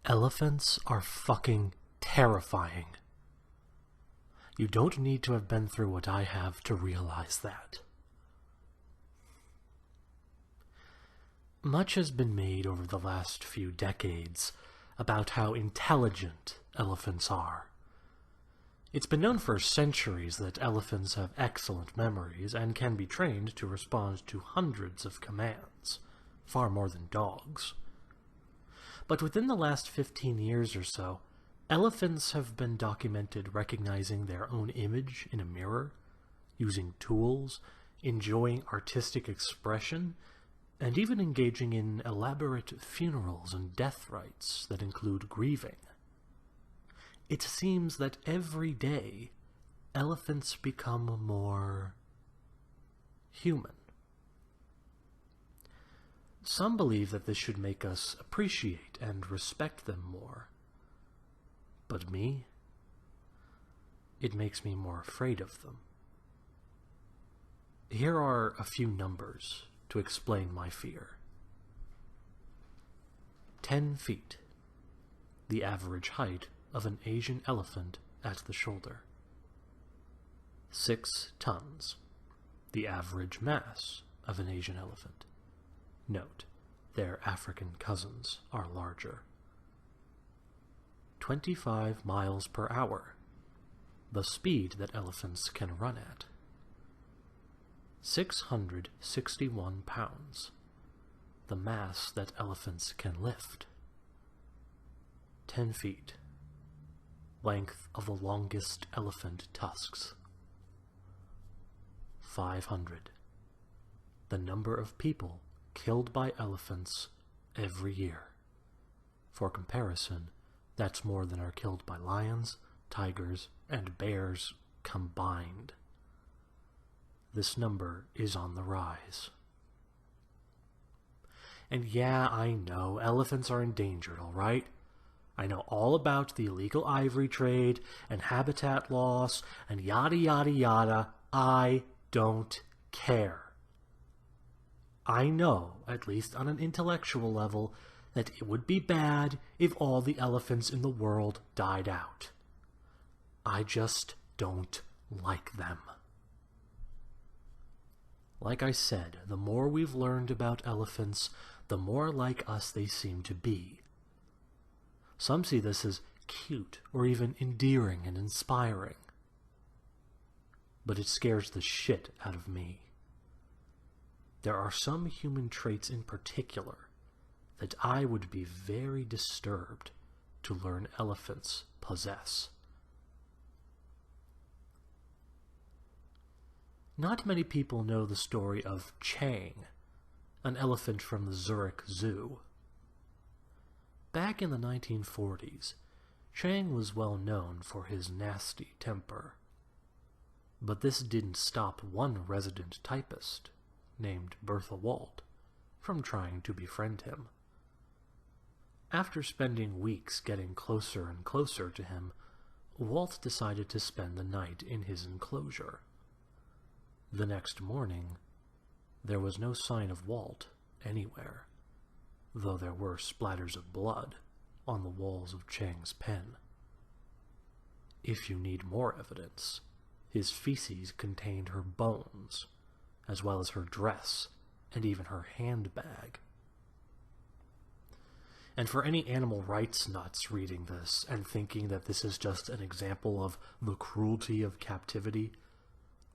Elephants are fucking terrifying. You don't need to have been through what I have to realize that. Much has been made over the last few decades about how intelligent elephants are. It's been known for centuries that elephants have excellent memories and can be trained to respond to hundreds of commands, far more than dogs. But within the last 15 years or so, elephants have been documented recognizing their own image in a mirror, using tools, enjoying artistic expression, and even engaging in elaborate funerals and death rites that include grieving. It seems that every day, elephants become more human. Some believe that this should make us appreciate and respect them more. But me? It makes me more afraid of them. Here are a few numbers to explain my fear. 10 feet, the average height of an Asian elephant at the shoulder. 6 tons, the average mass of an Asian elephant. Note, their African cousins are larger. 25 miles per hour, the speed that elephants can run at. 661 pounds, the mass that elephants can lift. 10 feet, length of the longest elephant tusks. 500, the number of people killed by elephants every year. For comparison, that's more than are killed by lions, tigers, and bears combined. This number is on the rise. And yeah, I know, elephants are endangered, alright? I know all about the illegal ivory trade and habitat loss and yada yada yada. I don't care. I know, at least on an intellectual level, that it would be bad if all the elephants in the world died out. I just don't like them. Like I said, the more we've learned about elephants, the more like us they seem to be. Some see this as cute or even endearing and inspiring. But it scares the shit out of me. There are some human traits in particular that I would be very disturbed to learn elephants possess. Not many people know the story of Chang, an elephant from the Zurich Zoo. Back in the 1940s, Chang was well known for his nasty temper. But this didn't stop one resident typist, named Bertha Walt, from trying to befriend him. After spending weeks getting closer and closer to him, Walt decided to spend the night in his enclosure. The next morning, there was no sign of Walt anywhere, though there were splatters of blood on the walls of Chang's pen. If you need more evidence, his feces contained her bones, as well as her dress, and even her handbag. And for any animal rights nuts reading this and thinking that this is just an example of the cruelty of captivity,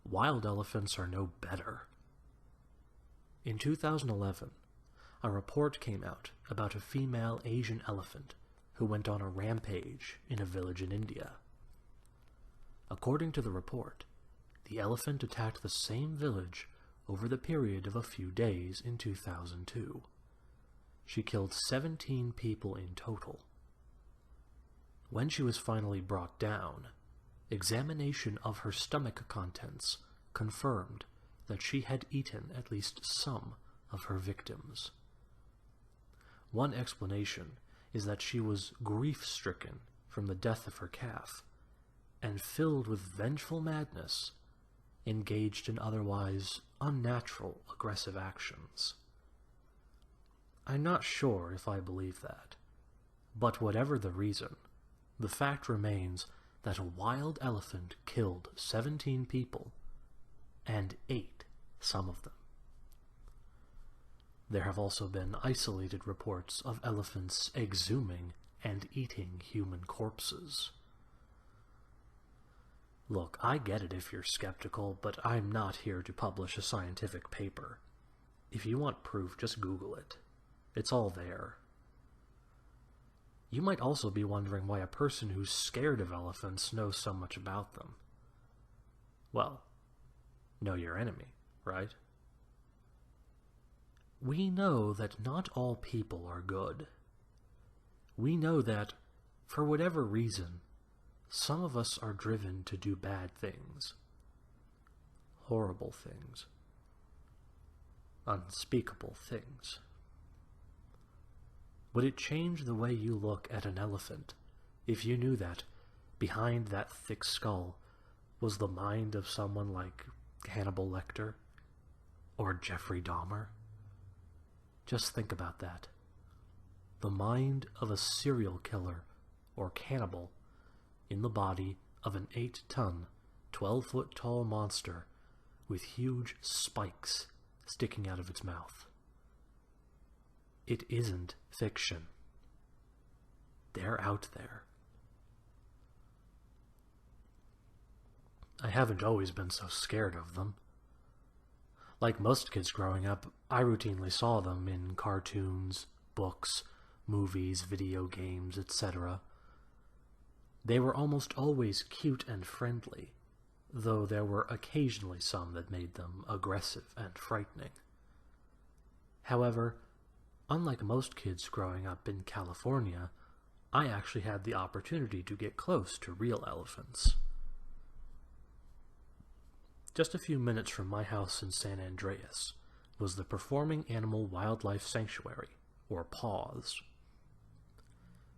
wild elephants are no better. In 2011, a report came out about a female Asian elephant who went on a rampage in a village in India. According to the report, the elephant attacked the same village over the period of a few days in 2002. She killed 17 people in total. When she was finally brought down, examination of her stomach contents confirmed that she had eaten at least some of her victims. One explanation is that she was grief-stricken from the death of her calf, and filled with vengeful madness, engaged in otherwise unnatural aggressive actions. I'm not sure if I believe that, But whatever the reason, the fact remains that a wild elephant killed 17 people and ate some of them. There have also been isolated reports of elephants exhuming and eating human corpses. Look, I get it if you're skeptical, but I'm not here to publish a scientific paper. If you want proof, just Google it. It's all there. You might also be wondering why a person who's scared of elephants knows so much about them. Well, know your enemy, right? We know that not all people are good. We know that, for whatever reason, some of us are driven to do bad things. Horrible things. Unspeakable things. Would it change the way you look at an elephant if you knew that, behind that thick skull, was the mind of someone like Hannibal Lecter or Jeffrey Dahmer? Just think about that. The mind of a serial killer or cannibal in the body of an 8-ton, 12-foot-tall monster with huge spikes sticking out of its mouth. It isn't fiction. They're out there. I haven't always been so scared of them. Like most kids growing up, I routinely saw them in cartoons, books, movies, video games, etc. They were almost always cute and friendly, though there were occasionally some that made them aggressive and frightening. However, unlike most kids growing up in California, I actually had the opportunity to get close to real elephants. Just a few minutes from my house in San Andreas was the Performing Animal Wildlife Sanctuary, or PAWS.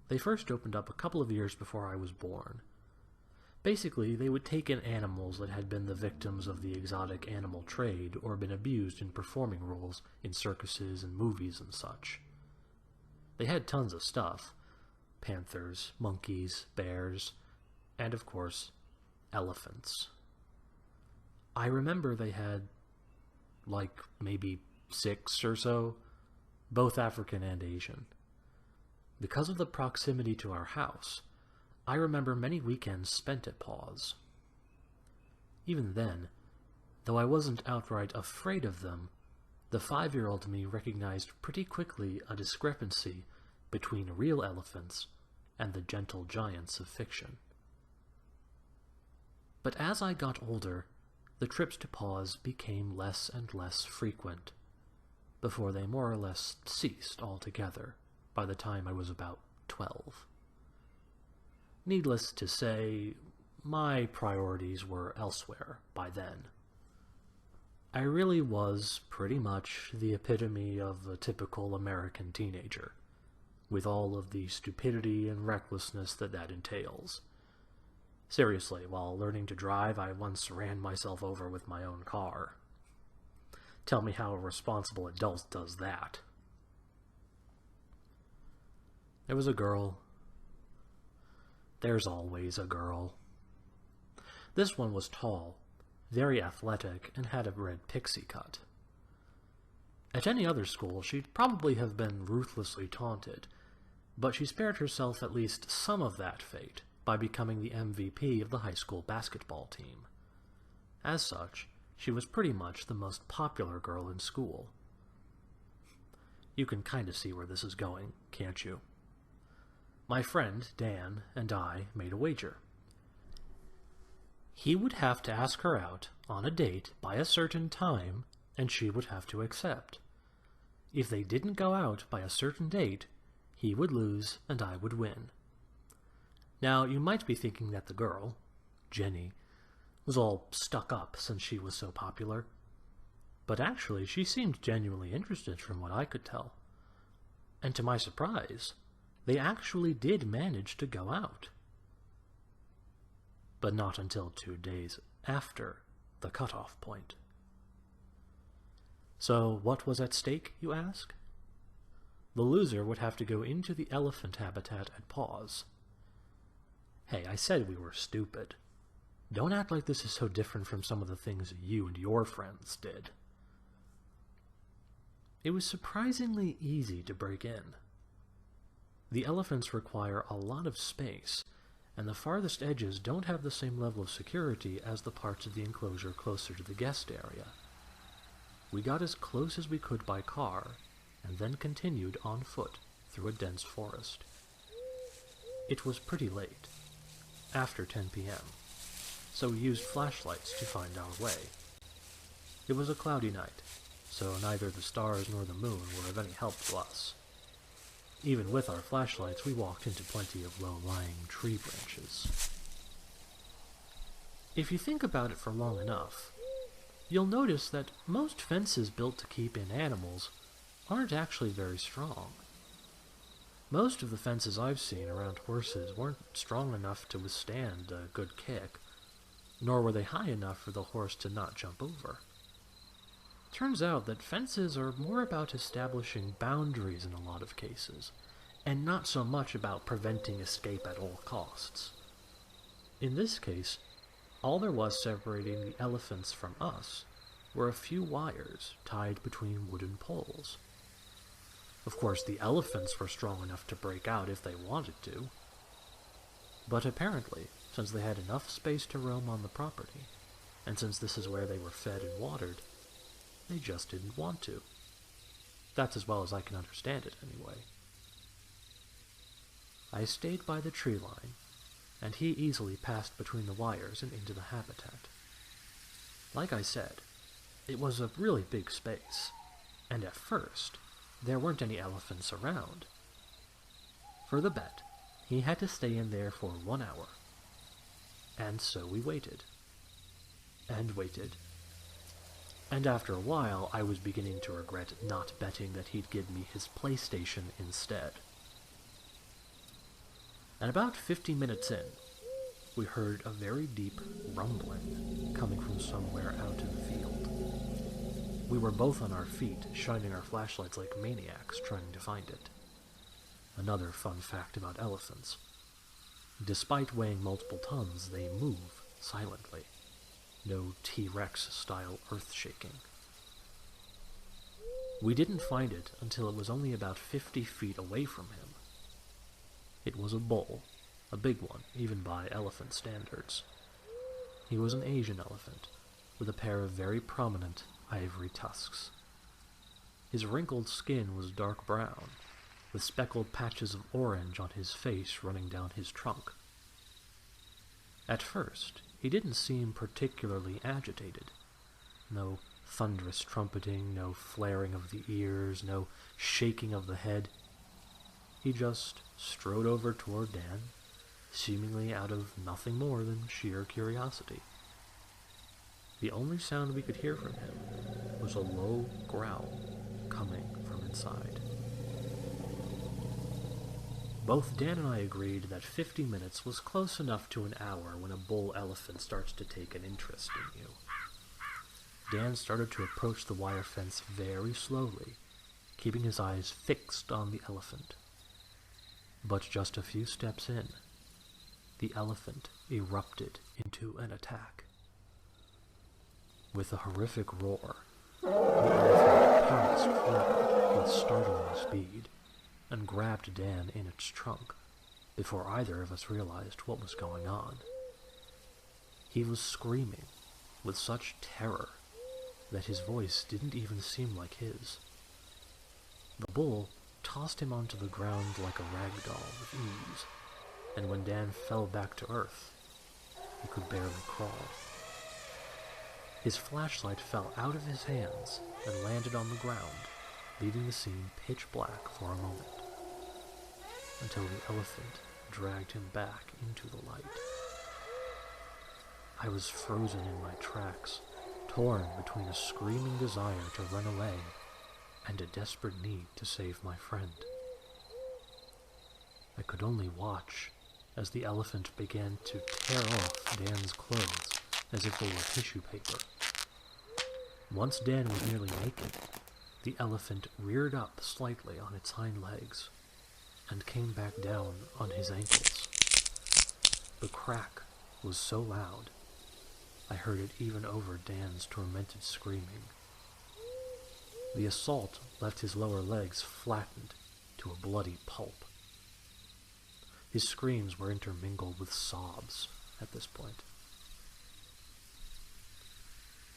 They first opened up a couple of years before I was born. Basically, they would take in animals that had been the victims of the exotic animal trade or been abused in performing roles in circuses and movies and such. They had tons of stuff: panthers, monkeys, bears, and of course, elephants. I remember they had, like, maybe 6 or so, both African and Asian. Because of the proximity to our house, I remember many weekends spent at PAWS. Even then, though I wasn't outright afraid of them, the 5-year-old me recognized pretty quickly a discrepancy between real elephants and the gentle giants of fiction. But as I got older, the trips to PAWS became less and less frequent, before they more or less ceased altogether by the time I was about 12. Needless to say, my priorities were elsewhere by then. I really was pretty much the epitome of a typical American teenager, with all of the stupidity and recklessness that entails. Seriously, while learning to drive, I once ran myself over with my own car. Tell me how a responsible adult does that. There was a girl. There's always a girl. This one was tall, very athletic, and had a red pixie cut. At any other school, she'd probably have been ruthlessly taunted, but she spared herself at least some of that fate by becoming the MVP of the high school basketball team. As such, she was pretty much the most popular girl in school. You can kind of see where this is going, can't you? My friend, Dan, and I made a wager. He would have to ask her out on a date by a certain time, and she would have to accept. If they didn't go out by a certain date, he would lose and I would win. Now, you might be thinking that the girl, Jenny, was all stuck up since she was so popular. But actually, she seemed genuinely interested from what I could tell. And to my surprise, they actually did manage to go out. But not until 2 days after the cutoff point. So what was at stake, you ask? The loser would have to go into the elephant habitat and pause. Hey, I said we were stupid. Don't act like this is so different from some of the things you and your friends did. It was surprisingly easy to break in. The elephants require a lot of space, and the farthest edges don't have the same level of security as the parts of the enclosure closer to the guest area. We got as close as we could by car, and then continued on foot through a dense forest. It was pretty late, after 10 p.m., so we used flashlights to find our way. It was a cloudy night, so neither the stars nor the moon were of any help to us. Even with our flashlights, we walked into plenty of low-lying tree branches. If you think about it for long enough, you'll notice that most fences built to keep in animals aren't actually very strong. Most of the fences I've seen around horses weren't strong enough to withstand a good kick, nor were they high enough for the horse to not jump over. Turns out that fences are more about establishing boundaries in a lot of cases, and not so much about preventing escape at all costs. In this case, all there was separating the elephants from us were a few wires tied between wooden poles. Of course, the elephants were strong enough to break out if they wanted to. But apparently, since they had enough space to roam on the property, and since this is where they were fed and watered, they just didn't want to. That's as well as I can understand it, anyway. I stayed by the tree line, and he easily passed between the wires and into the habitat. Like I said, it was a really big space, and at first, there weren't any elephants around. For the bet, he had to stay in there for 1 hour. And so we waited. And waited. And after a while, I was beginning to regret not betting that he'd give me his PlayStation instead. And about 50 minutes in, we heard a very deep rumbling coming from somewhere out in the field. We were both on our feet, shining our flashlights like maniacs trying to find it. Another fun fact about elephants. Despite weighing multiple tons, they move silently. No T-Rex style earth-shaking. We didn't find it until it was only about 50 feet away from him. It was a bull, a big one, even by elephant standards. He was an Asian elephant, with a pair of very prominent ivory tusks. His wrinkled skin was dark brown, with speckled patches of orange on his face running down his trunk. At first, he didn't seem particularly agitated. No thunderous trumpeting, no flaring of the ears, no shaking of the head. He just strode over toward Dan, seemingly out of nothing more than sheer curiosity. The only sound we could hear from him was a low growl coming from inside. Both Dan and I agreed that 50 minutes was close enough to an hour when a bull elephant starts to take an interest in you. Dan started to approach the wire fence very slowly, keeping his eyes fixed on the elephant. But just a few steps in, the elephant erupted into an attack. With a horrific roar, the elephant pounced forward with startling speed and grabbed Dan in its trunk before either of us realized what was going on. He was screaming with such terror that his voice didn't even seem like his. The bull tossed him onto the ground like a rag doll with ease, and when Dan fell back to earth, he could barely crawl. His flashlight fell out of his hands and landed on the ground, leaving the scene pitch black for a moment, until the elephant dragged him back into the light. I was frozen in my tracks, torn between a screaming desire to run away and a desperate need to save my friend. I could only watch as the elephant began to tear off Dan's clothes as if they were tissue paper. Once Dan was nearly naked, The elephant reared up slightly on its hind legs and came back down on his ankles. The crack was so loud, I heard it even over Dan's tormented screaming. The assault left his lower legs flattened to a bloody pulp. His screams were intermingled with sobs at this point.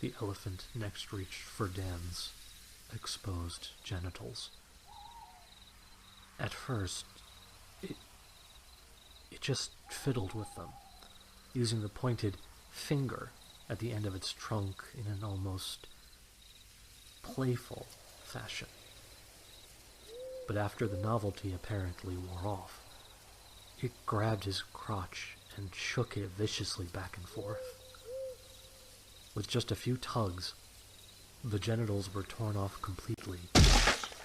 The elephant next reached for Dan's exposed genitals. At first, it just fiddled with them, using the pointed finger at the end of its trunk in an almost playful fashion. But after the novelty apparently wore off, it grabbed his crotch and shook it viciously back and forth. With just a few tugs, the genitals were torn off completely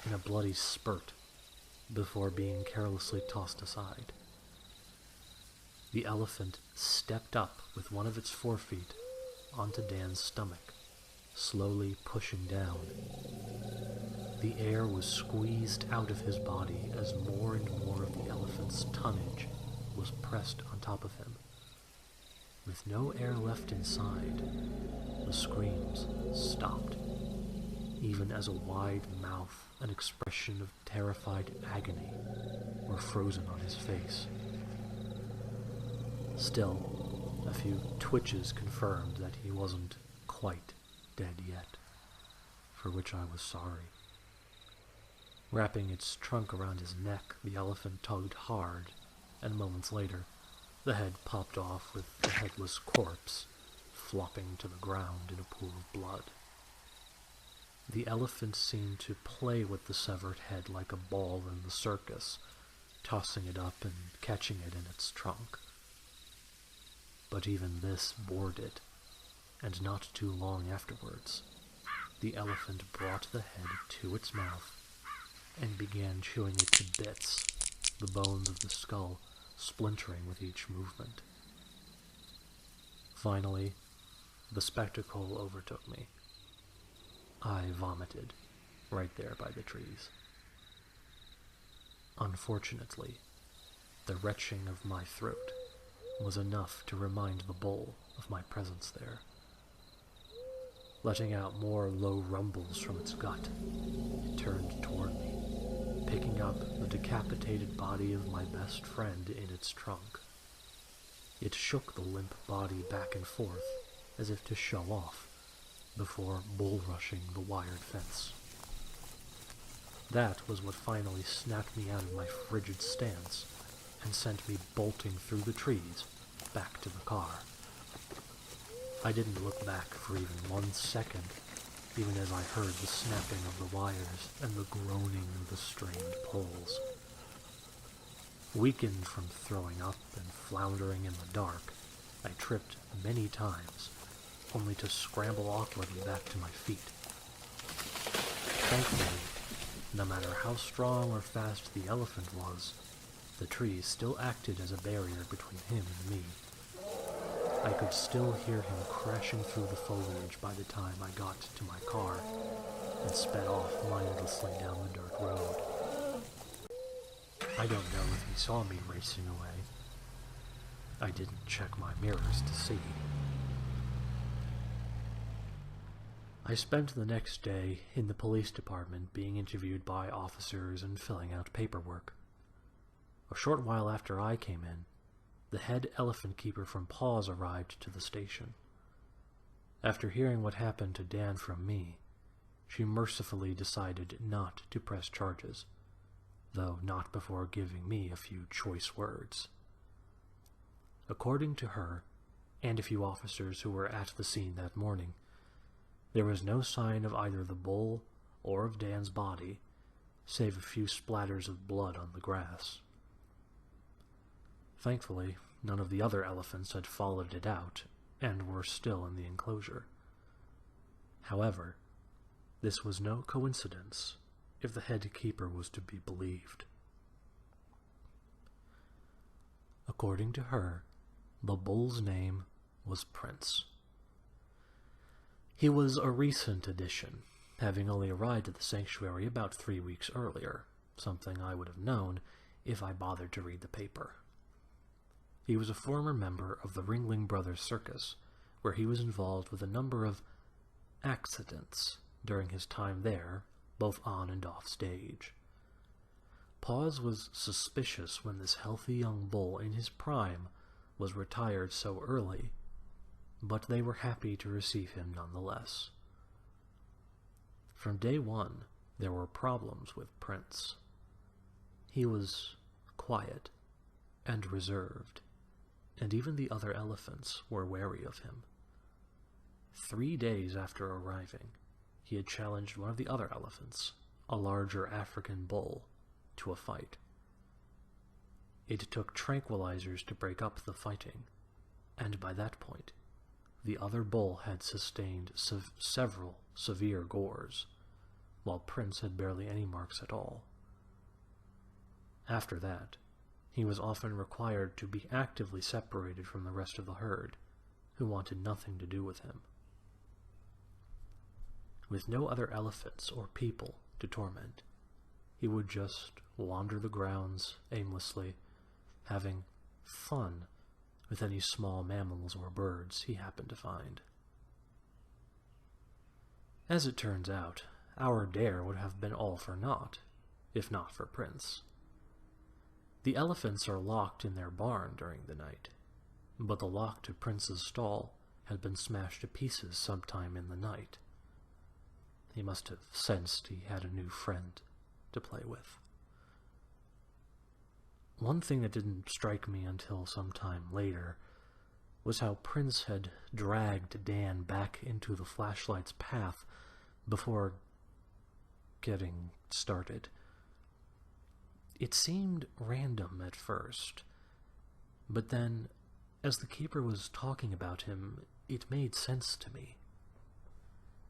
in a bloody spurt before being carelessly tossed aside. The elephant stepped up with one of its forefeet onto Dan's stomach, slowly pushing down. The air was squeezed out of his body as more and more of the elephant's tonnage was pressed on top of him. With no air left inside, the screams stopped, even as a wide mouth and expression of terrified agony were frozen on his face. Still, a few twitches confirmed that he wasn't quite dead yet, for which I was sorry. Wrapping its trunk around his neck, the elephant tugged hard, and moments later, the head popped off with the headless corpse flopping to the ground in a pool of blood. The elephant seemed to play with the severed head like a ball in the circus, tossing it up and catching it in its trunk. But even this bored it, and not too long afterwards, the elephant brought the head to its mouth and began chewing it to bits, the bones of the skull splintering with each movement. Finally, the spectacle overtook me. I vomited right there by the trees. Unfortunately, the retching of my throat was enough to remind the bull of my presence there. Letting out more low rumbles from its gut, it turned toward me, picking up the decapitated body of my best friend in its trunk. It shook the limp body back and forth as if to show off, before bull-rushing the wired fence. That was what finally snapped me out of my frigid stance and sent me bolting through the trees back to the car. I didn't look back for even 1 second, even as I heard the snapping of the wires and the groaning of the strained poles. Weakened from throwing up and floundering in the dark, I tripped many times, only to scramble awkwardly back to my feet. Thankfully, no matter how strong or fast the elephant was, the trees still acted as a barrier between him and me. I could still hear him crashing through the foliage by the time I got to my car and sped off mindlessly down the dirt road. I don't know if he saw me racing away. I didn't check my mirrors to see. I spent the next day in the police department being interviewed by officers and filling out paperwork. A short while after I came in, the head elephant keeper from Paws arrived to the station. After hearing what happened to Dan from me, she mercifully decided not to press charges, though not before giving me a few choice words. According to her, and a few officers who were at the scene that morning, there was no sign of either the bull or of Dan's body, save a few splatters of blood on the grass. Thankfully, none of the other elephants had followed it out and were still in the enclosure. However, this was no coincidence if the head keeper was to be believed. According to her, the bull's name was Prince. He was a recent addition, having only arrived at the sanctuary about 3 weeks earlier, something I would have known if I bothered to read the paper. He was a former member of the Ringling Brothers Circus, where he was involved with a number of accidents during his time there, both on and off stage. Paws was suspicious when this healthy young bull in his prime was retired so early, but they were happy to receive him nonetheless. From day one, there were problems with Prince. He was quiet and reserved, and even the other elephants were wary of him. 3 days after arriving, he had challenged one of the other elephants, a larger African bull, to a fight. It took tranquilizers to break up the fighting, and by that point, the other bull had sustained several severe gores, while Prince had barely any marks at all. After that, he was often required to be actively separated from the rest of the herd, who wanted nothing to do with him. With no other elephants or people to torment, he would just wander the grounds aimlessly, having fun with any small mammals or birds he happened to find. As it turns out, our dare would have been all for naught, if not for Prince. The elephants are locked in their barn during the night, but the lock to Prince's stall had been smashed to pieces sometime in the night. He must have sensed he had a new friend to play with. One thing that didn't strike me until some time later was how Prince had dragged Dan back into the flashlight's path before getting started. It seemed random at first, but then, as the keeper was talking about him, it made sense to me.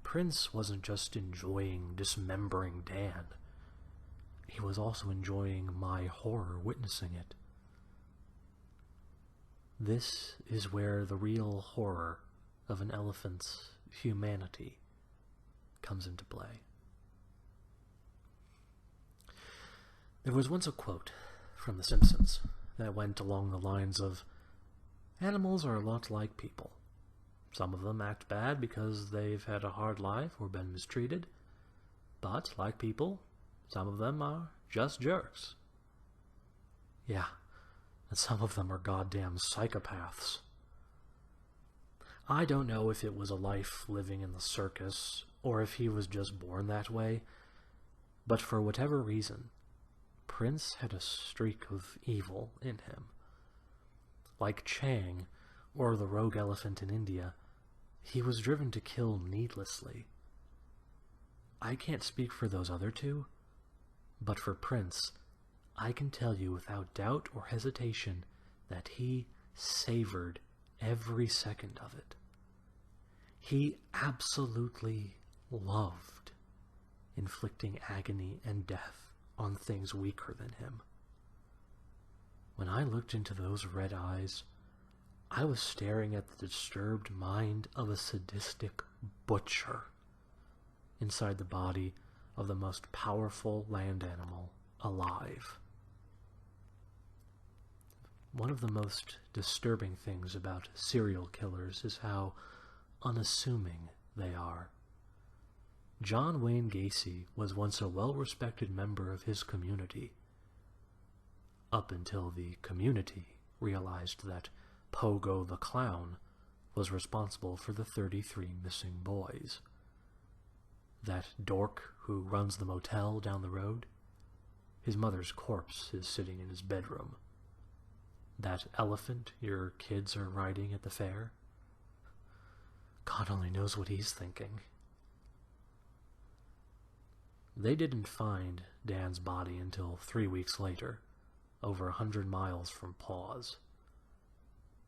Prince wasn't just enjoying dismembering Dan. He was also enjoying my horror witnessing it. This is where the real horror of an elephant's humanity comes into play. There was once a quote from The Simpsons that went along the lines of, "Animals are a lot like people. Some of them act bad because they've had a hard life or been mistreated, but, like people, some of them are just jerks." Yeah, and some of them are goddamn psychopaths. I don't know if it was a life living in the circus, or if he was just born that way, but for whatever reason, Prince had a streak of evil in him. Like Chang, or the rogue elephant in India, he was driven to kill needlessly. I can't speak for those other two, but for Prince, I can tell you without doubt or hesitation that he savored every second of it. He absolutely loved inflicting agony and death on things weaker than him. When I looked into those red eyes, I was staring at the disturbed mind of a sadistic butcher inside the body of the most powerful land animal alive. One of the most disturbing things about serial killers is how unassuming they are. John Wayne Gacy was once a well-respected member of his community, up until the community realized that Pogo the Clown was responsible for the 33 missing boys. That dork who runs the motel down the road, his mother's corpse is sitting in his bedroom. That elephant your kids are riding at the fair, God only knows what he's thinking. They didn't find Dan's body until 3 weeks later, over 100 miles from Paws.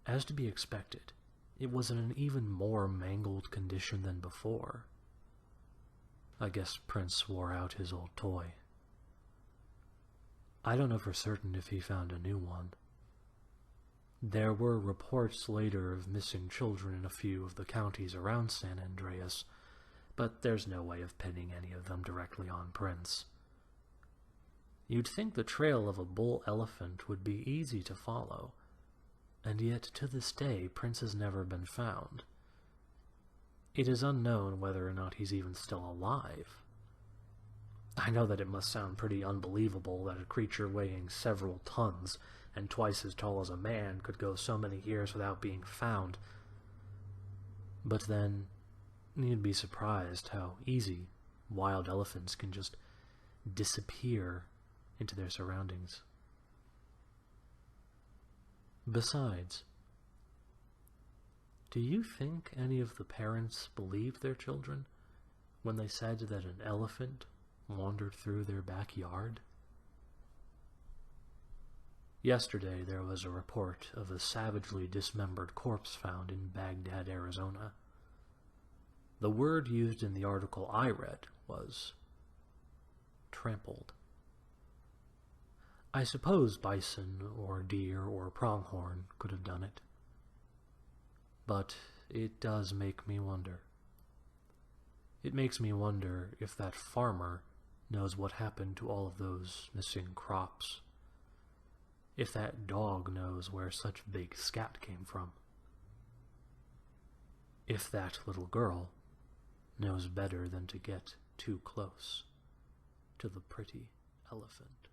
As to be expected, it was in an even more mangled condition than before. I guess Prince wore out his old toy. I don't know for certain if he found a new one. There were reports later of missing children in a few of the counties around San Andreas, but there's no way of pinning any of them directly on Prince. You'd think the trail of a bull elephant would be easy to follow, and yet to this day Prince has never been found. It is unknown whether or not he's even still alive. I know that it must sound pretty unbelievable that a creature weighing several tons and twice as tall as a man could go so many years without being found. But then, you'd be surprised how easy wild elephants can just disappear into their surroundings. Besides, do you think any of the parents believed their children when they said that an elephant wandered through their backyard? Yesterday there was a report of a savagely dismembered corpse found in Baghdad, Arizona. The word used in the article I read was trampled. I suppose bison or deer or pronghorn could have done it. But it does make me wonder. It makes me wonder if that farmer knows what happened to all of those missing crops. If that dog knows where such big scat came from. If that little girl knows better than to get too close to the pretty elephant.